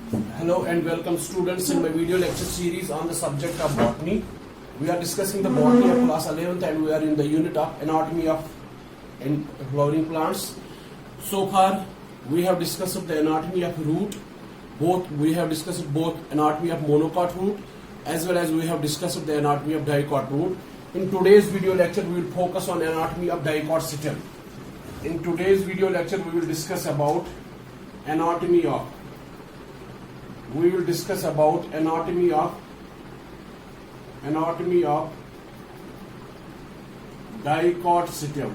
Hello and welcome students in my video lecture series on the subject of botany. We are discussing the botany of class 11th and we are in the unit of anatomy of flowering plants. So far we have discussed the anatomy of root. We have discussed both anatomy of monocot root as well as we have discussed the anatomy of dicot root. In today's video lecture we will focus on anatomy of dicot system. In today's video lecture we will discuss about anatomy of dicot system.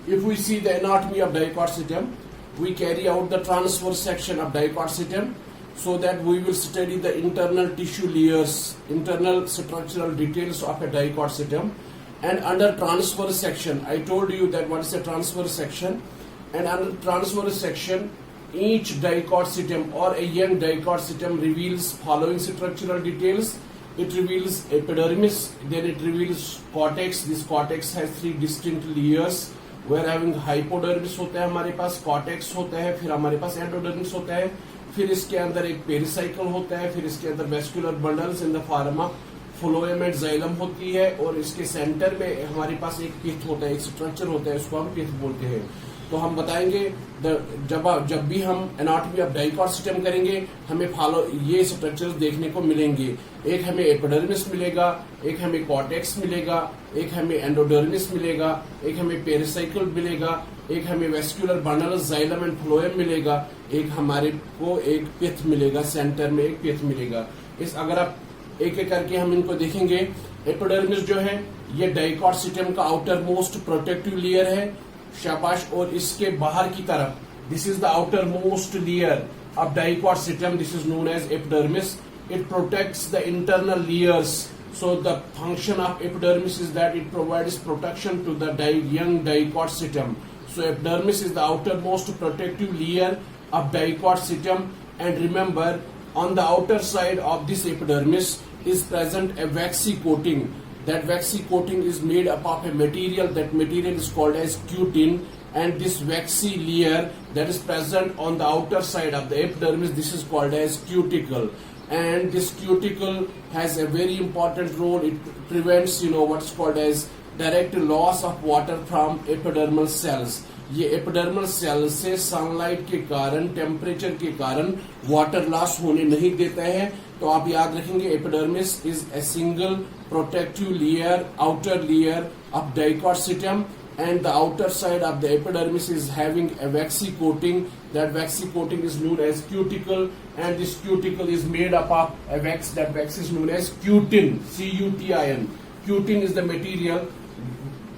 If we see the anatomy of dicot system, we carry out the transverse section of dicot system so that we will study the internal tissue layers, internal structural details of a dicot system. And under transverse section, I told you that what is a transverse section. And under transverse section, each dicot system or a young dicot system reveals following structural details. It reveals epidermis, then it reveals cortex. This cortex has three distinct layers. We are having hypodermis होता है हमारे पास, cortex होता है, फिर हमारे पास endodermis होता है, फिर इसके अंदर एक pericycle होता है, फिर इसके अंदर vascular bundles in the form of phloem and xylem होती है, और इसके सेंटर में हमारे पास एक pith होता है, एक स्ट्रक्चर होता है, उसको हम pith बोलते हैं. तो हम बताएंगे जब भी हम एनाटॉमी ऑफ डाइकॉट सिस्टम करेंगे हमें ये स्ट्रक्चर्स देखने को मिलेंगे. एक हमें एपिडर्मिस मिलेगा, एक हमें कॉर्टेक्स मिलेगा, एक हमें एंडोडर्मिस मिलेगा, एक हमें पेरिसाइकल मिलेगा, एक हमें vascular bundles xylem and phloem मिलेगा, एक हमारे को एक पिथ मिलेगा, सेंटर में एक पिथ मिलेगा. इस अगर आप एक एक करके हम इनको देखेंगे, एपिडर्मिस जो है ये डाइकॉट सिस्टम का आउटर मोस्ट प्रोटेक्टिव लेयर है, शाबाश. और इसके बाहर की तरफ this is the outermost layer of dicot system, this is known as epidermis. It protects the internal layers. So the function of epidermis is that it provides protection to the young dicot system. So epidermis is the outermost protective layer of dicot system. And remember, on the outer side of this epidermis is present a waxy coating. That waxy coating is made up of a material. That material is called as cutin, and this waxy layer that is present on the outer side of the epidermis, this is called as cuticle. And this cuticle has a very important role. It prevents what's called as direct loss of water from epidermal cells. ये epidermal cell से sunlight के कारण, temperature के कारण water loss होने नहीं देता है. तो आप याद रखेंगे, epidermis is a single protective layer, outer layer of dicot system, and the outer side of the epidermis is having a waxy coating. That waxy coating is known as cuticle, and this cuticle is made up of a wax. That wax is known as cutin, C-U-T-I-N. Cutin is the material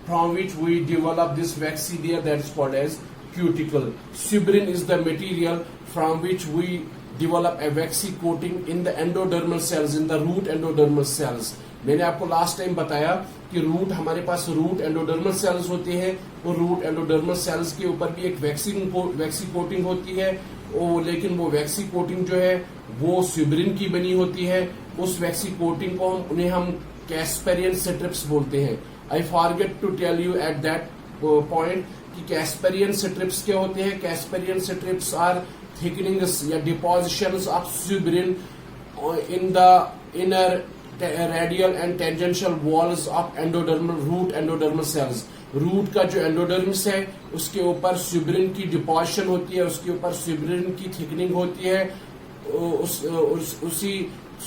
from which we develop this waxy layer, that is called as cuticle. Fibrin is the material from which we develop a waxy coating in the endodermal cells, in the root endodermal cells. मैंने आपको last time बताया कि root हमारे पास root endodermal sales होते हैं, और root endodermal sales के ऊपर भी एक वैक्सी कोटिंग होती है. लेकिन वो वैक्सी कोटिंग जो है वो फिब्रिन की बनी होती है. उस वैक्सी कोटिंग को हम कैस्पेरियन स्ट्रिप्स बोलते हैं. I forget to tell you at that point कि कैस्पेरियन स्ट्रिप्स क्या होते हैं. कैस्पेरियन स्ट्रिप्स आर थिकनिंग्स या depositions of fibrin in the inner radial and tangential walls of endodermal root endodermal cells. Root का जो endodermis है उसके ऊपर फिब्रिन की डिपोजिशन होती है, उसके ऊपर फिब्रिन की थिकनिंग होती है. उसी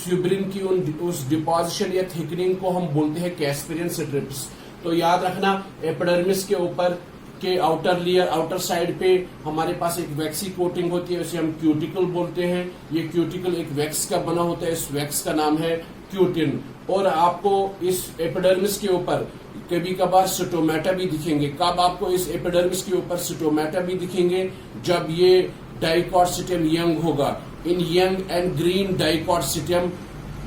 फिब्रिन की उस डिपोजिशन या थिकनिंग को हम बोलते हैं कैस्पेरियन स्ट्रिप्स. तो याद रखना, एपिडर्मिस के ऊपर के आउटर लेयर, आउटर साइड पे हमारे पास एक वैक्सी कोटिंग होती है, उसे हम क्यूटिकल बोलते हैं. ये क्यूटिकल एक वैक्स का बना होता है, इस वैक्स का नाम है क्यूटिन. और आपको इस एपिडर्मिस के ऊपर कभी कभार स्टोमेटा भी दिखेंगे. कब आपको इस एपिडर्मिस के ऊपर स्टोमेटा भी दिखेंगे? जब ये डाइकॉट सिस्टम यंग होगा. In young and green dicot system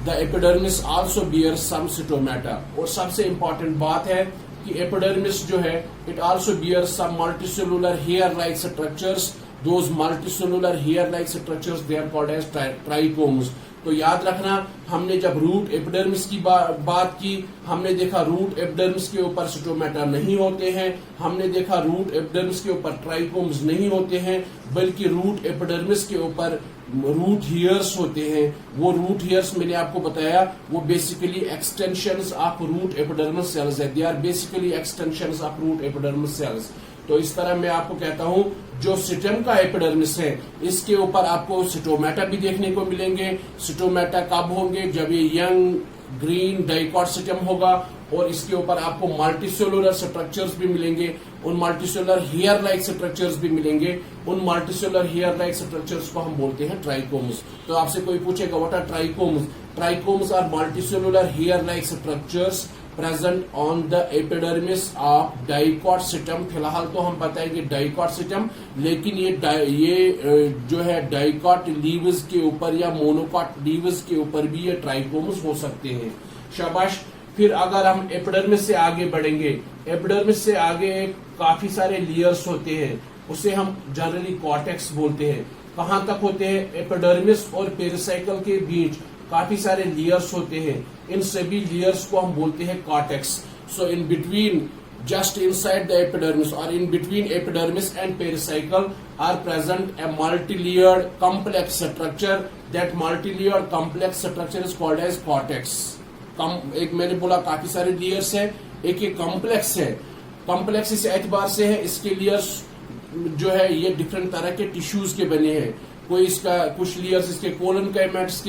the epidermis also bear some stomata. और सबसे इंपॉर्टेंट बात है कि एपिडर्मिस जो है it also bear some multicellular hair like structures. Those multicellular hair-like structures they are called as trichomes. तो याद रखना, हमने जब रूट एपिडर्मिस की बात की, हमने देखा रूट एपिडर्मिस के ऊपर स्टोमेटा नहीं होते हैं, हमने देखा रूट एपिडर्मिस के ऊपर ट्राइकोम्स नहीं होते हैं, बल्कि रूट एपिडर्मिस के ऊपर रूट हेयर्स होते हैं। वो रूट हेयर्स मैंने आपको बताया, वो basically extensions of root epidermis cells है। They are basically extensions of root epidermis cells. तो इस तरह मैं आपको कहता हूं, जो सिस्टम का एपिडर्मिस है, इसके ऊपर आपको स्टोमेटा भी देखने को मिलेंगे। स्टोमेटा कब होंगे? जब ये यंग ग्रीन डाइकॉट सिस्टम होगा, और इसके ऊपर आपको मल्टीसेलुलर स्ट्रक्चर्स भी मिलेंगे, उन मल्टीसेलुलर हेयर लाइक स्ट्रक्चर्स भी मिलेंगे। उन मल्टीसेलुलर हेयर लाइक स्ट्रक्चर्स को हम बोलते हैं ट्राइकोम्स। तो आपसे कोई पूछेगा what are trichomes? Trichomes are multicellular hair like structures present on the epidermis of dicot system. फिलहाल तो हम बताएंगे डाइकॉट सिस्टम, लेकिन ये जो है डाइकॉट लीव्स के ऊपर या मोनोकॉट लीव्स के ऊपर भी ये ट्राइकोम्स हो सकते हैं। शाबाश। फिर अगर हम एपिडर्मिस से आगे बढ़ेंगे, एपिडर्मिस से आगे काफी सारे लेयर्स होते हैं, उसे हम जनरली कॉर्टेक्स बोलते हैं। कहां तक होते हैं? एपिडर्मिस और पेरिसाइकल के बीच काफी सारे लेयर्स होते हैं, इन सभी लेयर्स को हम बोलते हैं cortex. So in between, just inside the epidermis or in between epidermis and pericycle are present a multi-layered complex structure. That multi-layered complex structure is called as cortex. एक मैंने बोला काफी सारे लेयर्स है, एक कॉम्प्लेक्स है। कॉम्प्लेक्स इस एतबार से है, इसके लेयर्स जो है ये डिफरेंट तरह के टिश्यूज के बने हैं। कोई इसका कुछ लेयर्स इसके कोलन काइमेटस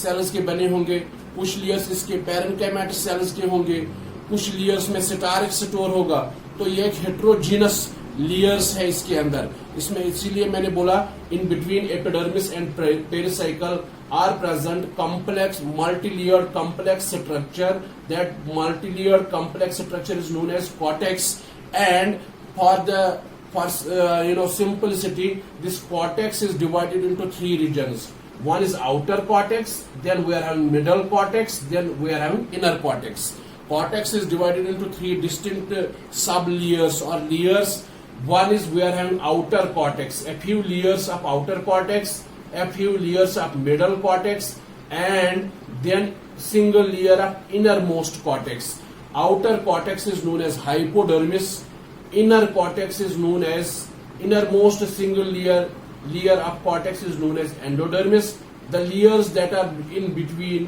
सेल्स के बने होंगे, कुछ लेयर्स इसके पैरेनकाइमेटस सेल्स के होंगे, कुछ लेयर्स में सिटारिक स्टोर होगा। तो ये एक हेट्रोजीनस लेयर्स है इसके अंदर। इसमें इसीलिए मैंने बोला in between epidermis and pericycle are present complex multilayered complex structure. That multilayered complex structure is known as cortex, and for simplicity, this cortex is divided into three regions. One is outer cortex, then we are having middle cortex, then we are having inner cortex. Cortex is divided into three distinct sub-layers or layers. One is we are having outer cortex, a few layers of outer cortex, a few layers of middle cortex, and then single layer of innermost cortex. Outer cortex is known as hypodermis. Inner cortex is known as innermost single layer of cortex is known as endodermis. The layers that are in between,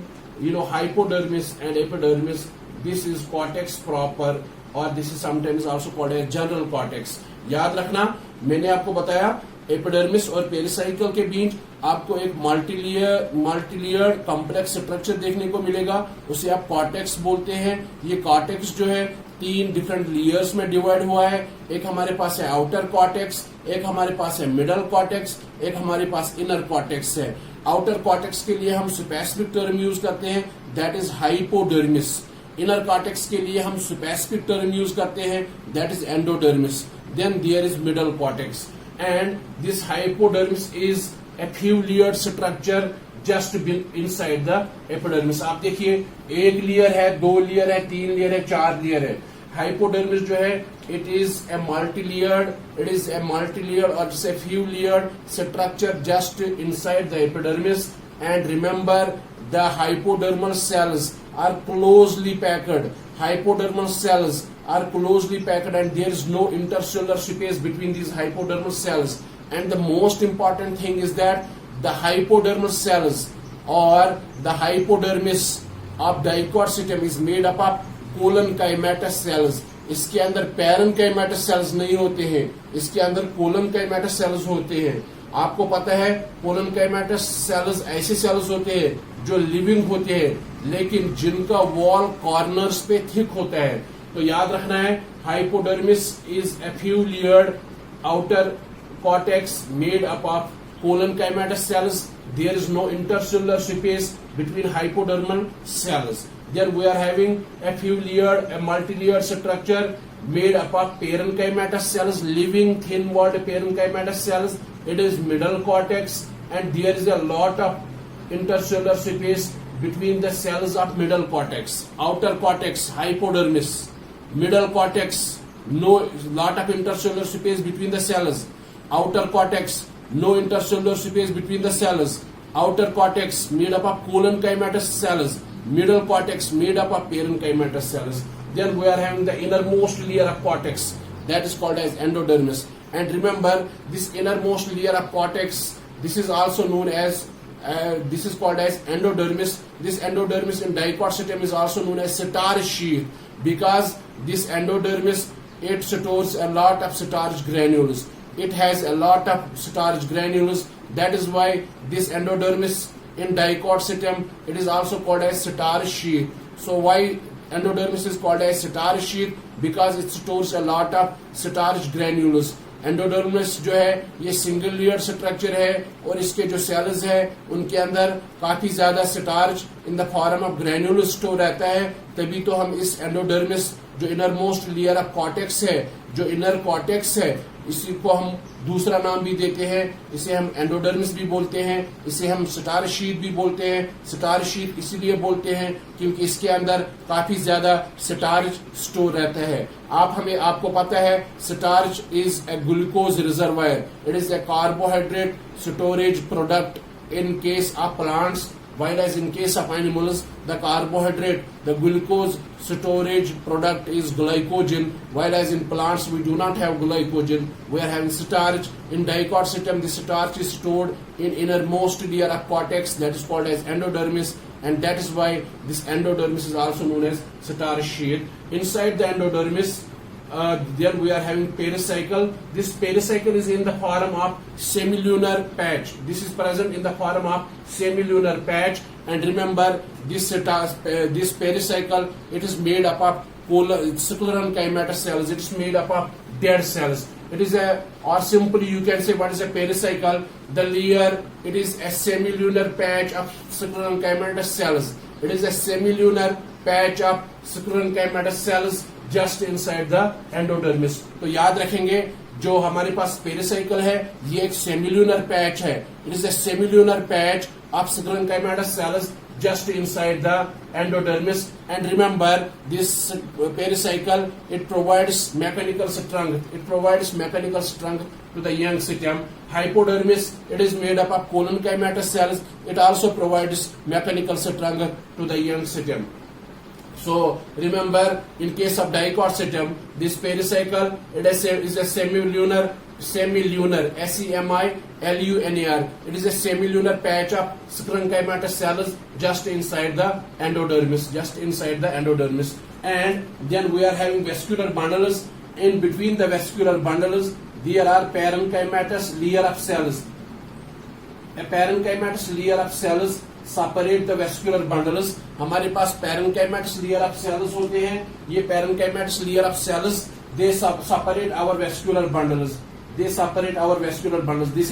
hypodermis and epidermis, this is cortex proper, or this is sometimes also called as general cortex. याद रखना, मैंने आपको बताया epidermis और pericycle के बीच आपको एक multilayer complex structure देखने को मिलेगा, उसे आप कॉर्टेक्स बोलते हैं। ये कॉर्टेक्स जो है 3 डिफरेंट लेयर्स में डिवाइड हुआ है। एक हमारे पास है आउटर कॉर्टेक्स, एक हमारे पास है मिडल कॉर्टेक्स, एक हमारे पास इनर कॉर्टेक्स है। आउटर कॉर्टेक्स के लिए हम स्पेसिफिक टर्म यूज करते हैं, that is hypodermis. Inner cortex के लिए हम स्पेसिफिक टर्म यूज करते हैं, that is endodermis. Then there is middle cortex, and this hypodermis is a few layered structure just inside the epidermis. आप देखिए, एक लेयर है, 2 लेयर है, 3 लेयर है, 4 लेयर है। हाइपोडर्मिस जो है it is a multi-layered or just a few layered structure just inside the epidermis. And remember, the hypodermal cells are closely packed. Hypodermal cells are closely packed, and there is no intercellular space between these hypodermal cells. And the most important thing is that the hypodermal cells or the hypodermis of dicot system is made up of colon-chymatous cells. इसके अंदर parenchymatous sales नहीं होते हैं, इसके अंदर कोलन-काइमेटस sales होते हैं। आपको पता है कोलन-काइमेटस सेल्स ऐसे सेल्स होते हैं जो लिविंग होते हैं, लेकिन जिनका वॉल कॉर्नर्स पे थिक होता है। तो याद रखना है, hypodermis is a few layered outer cortex made up of colon-chymatous cells. There is no intercellular space between hypodermal cells. Then we are having a multi-layered structure made up of parenchymatous cells, living thin-walled parenchymatous cells. It is middle cortex, and there is a lot of intercellular space between the cells of middle cortex. Outer cortex, hypodermis. Middle cortex, no lot of intercellular space between the cells. Outer cortex, no intercellular space between the cells. Outer cortex made up of colon-chymatous cells. Middle cortex made up of parenchymatous cells. Then we are having the innermost layer of cortex, that is called as endodermis. And remember, this innermost layer of cortex, this is also known as this is called as endodermis. This endodermis in Dicot system is also known as starch sheath, because this endodermis, it stores a lot of starch granules. It has a lot of starch granules. That is why this endodermis in Dicot system, it is also called as starch sheath. So why endodermis is called as starch sheath? Because it stores a lot of starch granules. Endodermis जो है ये single layer structure है और इसके जो sales है उनके अंदर काफी ज्यादा starch in the form of granule store रहता है, तभी तो हम इस एंडोडर्मिस जो inner most layer of cortex है, जो इनर कॉर्टेक्स है, इसी को हम दूसरा नाम भी देते हैं, इसे हम एंडोडर्मिस भी बोलते हैं, इसे हम स्टार्च शीथ भी बोलते हैं। स्टार्च शीथ इसीलिए बोलते हैं क्योंकि इसके अंदर काफी ज्यादा स्टार्च स्टोर रहता है। आपको पता है starch is a glucose reservoir, it is a carbohydrate storage product in case of plants, while as in case of animals the carbohydrate, the glucose storage product is glycogen, while as in plants we do not have glycogen, we are having starch. In Dicot system the starch is stored in innermost layer of cortex, that is called as endodermis, and that is why this endodermis is also known as starch sheath. Inside the endodermis then we are having pericycle. This pericycle is in the form of semilunar patch. This is present in the form of semilunar patch, and remember this pericycle, it is made up of sclerenchymatous cells. It is made up of dead cells. It is or simply you can say what is a pericycle. The layer, it is a semilunar patch of sclerenchymatous cells. It is a semilunar patch of sclerenchymatous cells just inside the endodermis. तो याद रखेंगे जो हमारे पास pericycle है ये एक semilunar patch है. It is a semilunar patch of sclerenchymatous cells just inside the endodermis. And remember this pericycle, it provides mechanical strength. It provides mechanical strength to the young system. Hypodermis, it is made up of colon-chymatous cells. It also provides mechanical strength to the young system. So remember, in case of Dicot system, this pericycle, it is a semilunar, semilunar. It is a semilunar patch of sclerenchymatous cells just inside the endodermis. And then we are having vascular bundles. In between the vascular bundles, there are parenchymatous layer of cells. A parenchymatous layer of cells separate the vascular bundles. हमारे पास parenchymatous layer of cells होते हैं. ये parenchymatous layer of cells, they separate our vascular bundles. This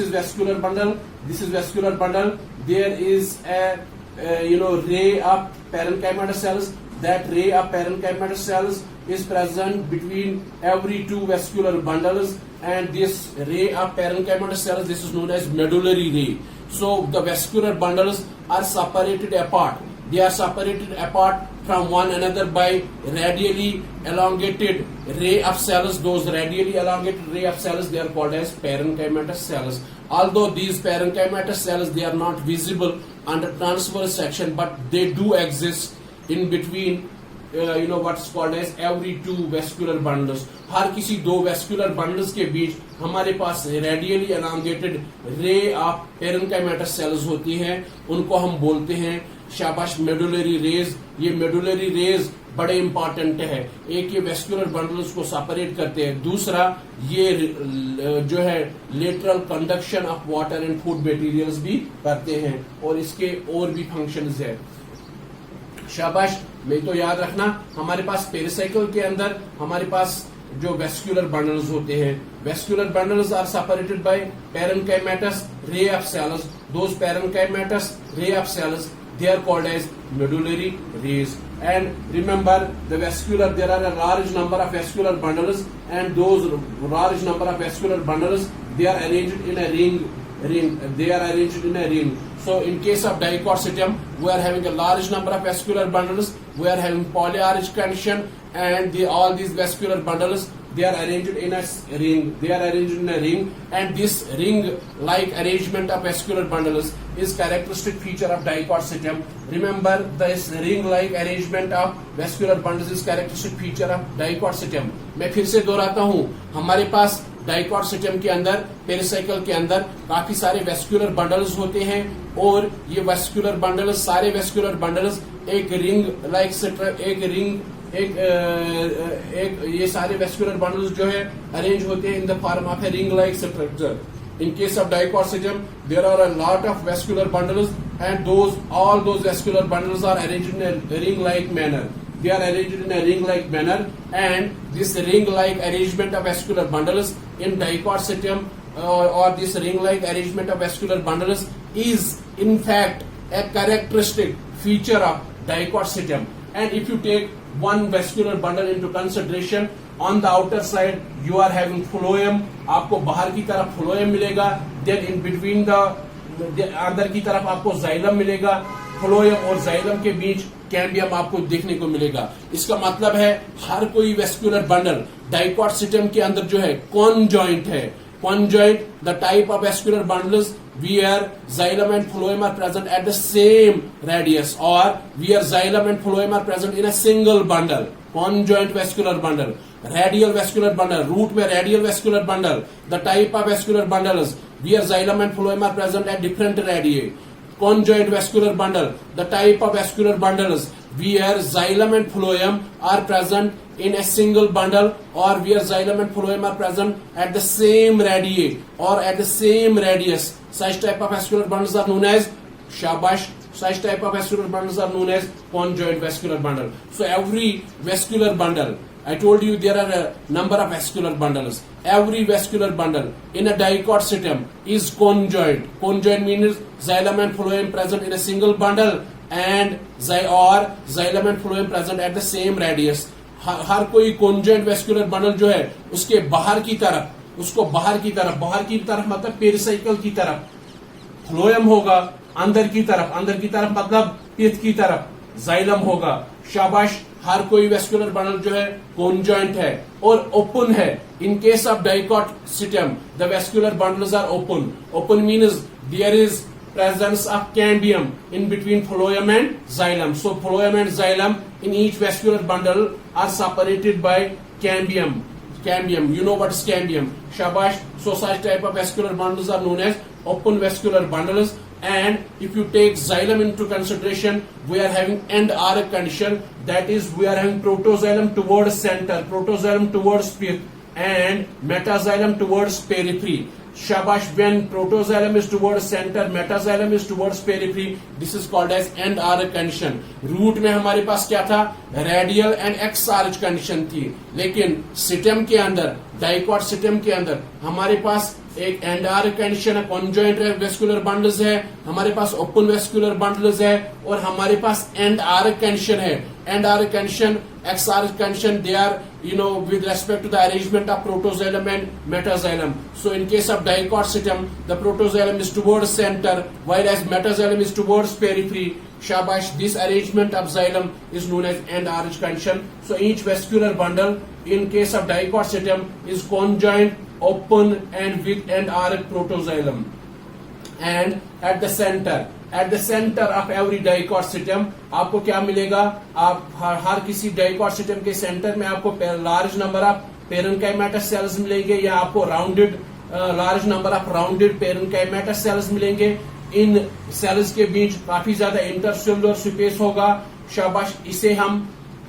is vascular bundle. This is vascular bundle. There is a ray of parenchymatous cells. That ray of parenchymatous cells is present between every two vascular bundles, and this ray of parenchymatous cells, this is known as medullary ray. So the vascular bundles are separated apart. They are separated apart from one another by radially elongated ray of cells. Those radially elongated ray of cells, they are called as parenchymatous cells. Although these parenchymatous cells, they are not visible under transverse section, but they do exist in between what's called as every two vascular bundles. हर किसी दो vascular bundles के बीच हमारे पास radially elongated ray of parenchymatous cells होती हैं. उनको हम बोलते हैं शाबाश medullary rays. ये medullary rays बड़े इंपॉर्टेंट है. एक ये vascular bundles को सेपरेट करते हैं, दूसरा ये जो है lateral conduction of water and food materials भी करते हैं, और इसके और भी functions है. शाबाश, मैं तो याद रखना हमारे पास पेरिसाइकल के अंदर हमारे पास जो वेस्क्यूलर बंडल्स होते हैं, vascular bundles are separated by parenchymatous ray of cells. Those parenchymatous ray of cells, they are called as medullary rays. And remember, there are a large number of vascular bundles, and those large number of vascular bundles, they are arranged in a ring. So in case of Dicot system, we are having a large number of vascular bundles. We are having polyarch connection, and all these vascular bundles, they are arranged in a ring. They are arranged in a ring, and this ring-like arrangement of vascular bundles is characteristic feature of Dicot system. Remember, this ring-like arrangement of vascular bundles is characteristic feature of Dicot system. मैं फिर से दोहराता हूँ, हमारे पास dicot system के अंदर, pericycle के अंदर काफी सारे वेस्कुलर बंडल्स होते हैं, और ये वेस्कुलर बंडल्स, सारे वेस्कुलर बंडल्स एक रिंग लाइक एक ये सारे वेस्कुलर बंडल्स जो है अरेंज होते हैं in the form of a ring like structure. In case of Dicot system, there are a lot of vascular bundles, and all those vascular bundles are arranged in a ring-like manner. They are arranged in a ring-like manner, and this ring-like arrangement of vascular bundles in Dicot system or this ring-like arrangement of vascular bundles is in fact a characteristic feature of Dicot system. And if you take one vascular bundle into consideration, on the outer side you are having phloem, आपको बाहर की तरफ phloem मिलेगा, then in between the अंदर की तरफ आपको xylem मिलेगा, phloem और xylem के बीच कैम्बियम आपको देखने को मिलेगा. इसका मतलब है हर कोई वेस्कुलर बंडल डाइकॉट सिस्टम के अंदर जो है कॉन्जॉइंट है. Conjoint, the type of vascular bundles where xylem and phloem are present at the same radius, or where xylem and phloem are present in a single bundle. Conjoint vascular bundle. Radial vascular bundle, root में radial vascular bundle. The type of vascular bundles where xylem and phloem are present at different radii. Conjoint vascular bundle, the type of vascular bundles where xylem and phloem are present in a single bundle, or where xylem and phloem are present at the same radii or at the same radius. Such type of vascular bundles are known as shabash. Such type of vascular bundles are known as conjoint vascular bundle. So every vascular bundle, I told you there are a number of vascular bundles. Every vascular bundle in a Dicot system is conjoint. Conjoint means xylem and phloem present in a single bundle, and xylem and phloem present at the same radius. हर कोई conjoint vascular bundle जो है उसके बाहर की तरफ, उसको बाहर की तरफ मतलब पेरिसाइकल की तरफ phloem होगा, अंदर की तरफ मतलब पित्त की तरफ xylem होगा. शाबाश, हर कोई वेस्कुलर बंडल जो है कॉन्जॉइंट है और ओपन है. In case of dicot system the vascular bundles are open. Open means there is presence of cambium in between phloem and xylem. So phloem and xylem in each vascular bundle are separated by cambium. You know what is cambium? Shabash. So such type of vascular bundles are known as open vascular bundles. And if you take xylem into consideration, we are having end arc condition. That is, we are having protoxylem towards center, protoxylem towards pith, and metaxylem towards periphery. Shabash, when protoxylem is towards center, metaxylem is towards periphery, this is called as end arc condition. Root में हमारे पास क्या था? Radial and exarch condition थी. लेकिन system के अंदर, dicot system के अंदर हमारे पास एक एंड आर्क कंडीशन है, कॉन्जॉइंट वेस्कुलर बंडल्स है, हमारे पास ओपन वेस्कुलर बंडल्स है, और हमारे पास एंड आर्क कंडीशन है. Endarch condition, exarch condition, they are with respect to the arrangement of protoxylem and metaxylem. So in case of Dicot system, the protoxylem is towards center, whereas metaxylem is towards periphery. Shabash, this arrangement of xylem is known as end arch condition. So each vascular bundle in case of Dicot system is conjoined, open, and with end arch protoxylem. And at the center of every Dicot system आपको क्या मिलेगा? आप हर किसी Dicot system के centre में आपको large number of parenchymatous cells मिलेंगे, या आपको rounded large number of rounded parenchymatous cells मिलेंगे. इन सेल्स के बीच काफी ज्यादा इंटरसेलुलर स्पेस होगा. शाबाश, इसे हम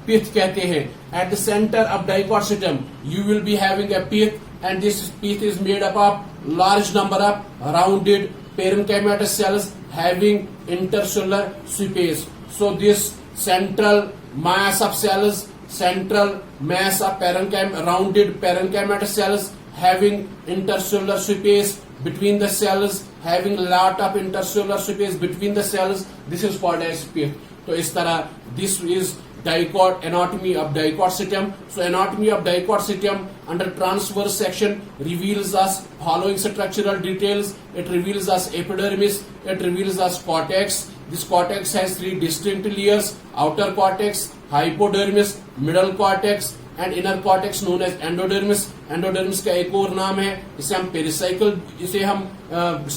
पिथ कहते हैं. At the centre of Dicot system you will be having a pith, and this pith is made up of large number of rounded parenchymatous cells having intercellular space. So this central mass of cells, central mass of rounded parenchymatous cells having intercellular space between the cells, having lot of intercellular space between the cells, this is called as pith. तो इस तरह this is Dicot, anatomy of Dicot system. So anatomy of Dicot system under transverse section reveals us following structural details. It reveals us epidermis, it reveals us cortex, This cortex has three distinct layers: outer cortex, hypodermis, middle cortex and inner cortex known as endodermis. Endodermis का एक और नाम है, इसे हम pericycle, इसे हम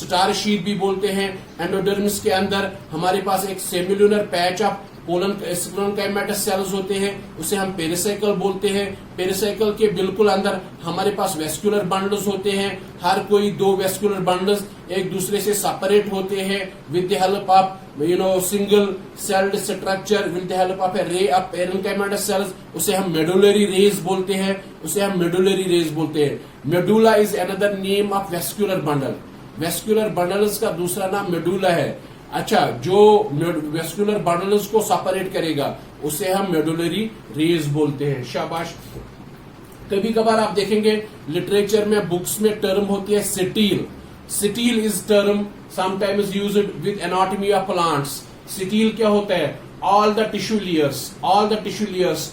star sheet भी बोलते हैं. एंडोडर्मिस के अंदर हमारे पास एक सेमिलुलर पैच ऑफ कोलन सेल्स होते हैं, उसे हम पेरिसाइकल बोलते हैं. पेरिसाइकल के बिल्कुल अंदर हमारे पास वेस्कुलर बंडल्स होते हैं. हर कोई दो वेस्कुलर बंडल्स एक दूसरे से सेपरेट होते हैं with the help of single celled structure, with the help of A ray of parenchyma sales. उसे हम मेडुलरी रेज बोलते हैं, उसे हम मेडुलरी रेज बोलते हैं. Medulla is another name of vascular bundle. Vascular bundles का दूसरा नाम मेडुला है. अच्छा, जो वेस्कुलर बंडल्स को सेपरेट करेगा उसे हम मेडुलरी रेज बोलते हैं. शाबाश. कभी कभार आप देखेंगे लिटरेचर में, बुक्स में टर्म होती है stele. Stele is term sometimes used with anatomy of plants. Stele क्या होता है? All the tissue layers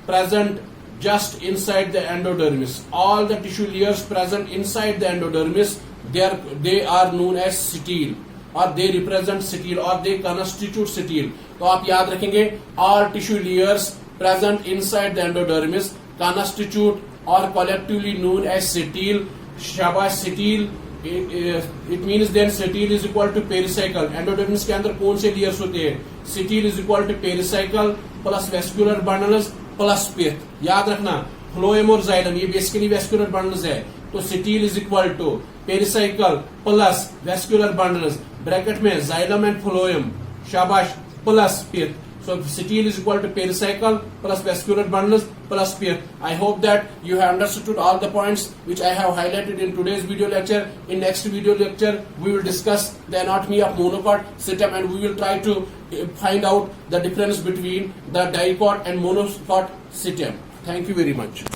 present just inside the endodermis. All the tissue layers present inside the endodermis, they are known as setile, or they represent setile, or they constitute setile. तो आप याद रखेंगे, all tissue layers present inside the endodermis constitute or collectively known as setile. शाबाश. setile it means then setile is equal to pericycle. endodermis के अंदर कौन से layers होते हैं? setile is equal to pericycle plus vascular bundles plus pith. याद रखना, phloem और जाइलम ये बेसिकली वेस्कुलर बंडल्स है. तो stele is equal to pericycle plus vascular bundles, bracket में जाइलम एंड फ्लोएम. शाबाश. Plus pith. So setile is equal to pericycle plus vascular bundles plus pith. I hope that you have understood all the points which I have highlighted in today's video lecture. In next video lecture, we will discuss the anatomy of monocot system and we will try to find out the difference between the dicot and monocot system. Thank you very much.